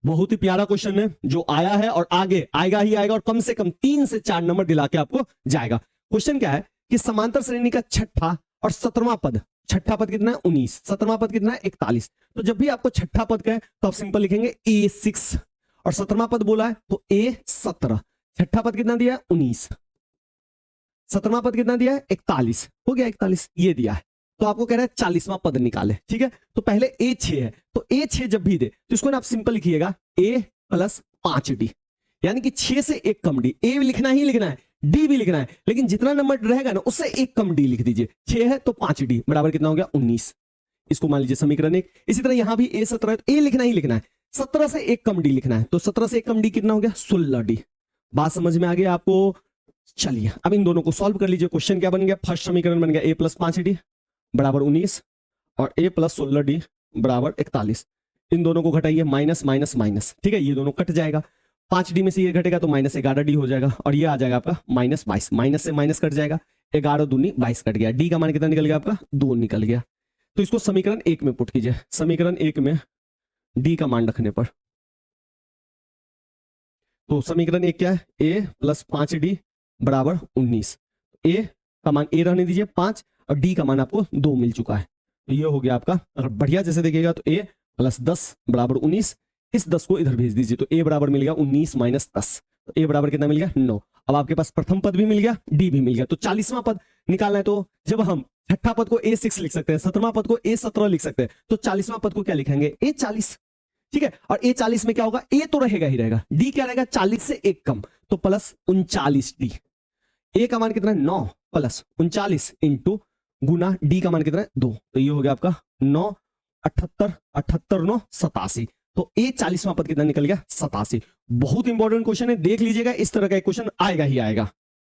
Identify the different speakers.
Speaker 1: बहुत ही प्यारा क्वेश्चन है जो आया है और आगे आएगा ही आएगा, और कम से कम 3 से 4 नंबर दिला के आपको जाएगा। क्वेश्चन क्या है कि समांतर श्रेणी का छठा और 17वां पद, छठा पद कितना है 19, 17वां पद कितना है 41। तो जब भी आपको छठा पद कहे तो आप सिंपल लिखेंगे A6, और 17वां पद बोला है तो A17। छठा पद कितना दिया है 19, 17वां पद कितना दिया है 41, हो गया 41, ये दिया है। तो आपको कह रहा है 40वां पद निकाले, ठीक है। तो पहले A6 है, तो A6 जब भी दे तो इसको ना आप सिंपल लिखिएगा A + 5D, यानी कि 6 से एक कम D। A लिखना ही लिखना है, D भी लिखना है, लेकिन जितना नंबर रहेगा ना उससे एक कम D लिख दीजिए। 6 है तो 5D बराबर कितना हो गया 19। इसको मान लीजिए समीकरण 1। इसी तरह यहां भी A17 है तो A लिखना ही लिखना है, 17 से एक कम D लिखना है, तो 17 से एक कम D कितना हो गया 16D। बात समझ में आ गई आपको? चलिए अब इन दोनों को सॉल्व कर लीजिए। क्वेश्चन क्या बन गया? फर्स्ट समीकरण बन गया A + 5D बराबर 19 और A + 16D बराबर 41। इन दोनों को घटाइए, माइनस माइनस माइनस, ठीक है, ये दोनों कट जाएगा। 5D में से ये घटेगा तो -11D हो जाएगा, और ये आ जाएगा आपका -22, माइनस से माइनस कट जाएगा, 11 दूनी 22 कट गया। D का मान कितना निकल गया आपका 2 निकल गया। तो इसको समीकरण 1 में पुट कीजिए। समीकरण 1 में D का मान रखने पर, तो समीकरण 1 क्या है? A + 5D बराबर 19। A का मान A रहने दीजिए 5, और D का मान आपको 2 मिल चुका है। तो ये हो गया आपका। अगर बढ़िया जैसे देखिएगा तो A + 10 बराबर 19, इस 10 को इधर भेज दीजिए, तो A बराबर मिल गया 19 - 10, तो A बराबर कितना मिल गया 9। अब आपके पास प्रथम पद भी मिल गया, D भी मिल गया। तो 40वां पद निकालना है, तो जब हम छठा पद को A6 लिख सकते हैं, 17वां पद को A17 लिख सकते हैं, तो 40वां पद को क्या लिखेंगे A40, ठीक है। और A40 में क्या होगा? A तो रहेगा ही रहेगा, D क्या रहेगा 40 से एक कम, तो +39D। A का मान कितना है 9 + 39 इंटू गुना D का मान कितना है 2, तो ये हो गया आपका 9 78 78 9 87। तो A 40वां पद कितना निकल गया 87। बहुत इंपॉर्टेंट क्वेश्चन है, देख लीजिएगा, इस तरह का एक क्वेश्चन आएगा ही आएगा।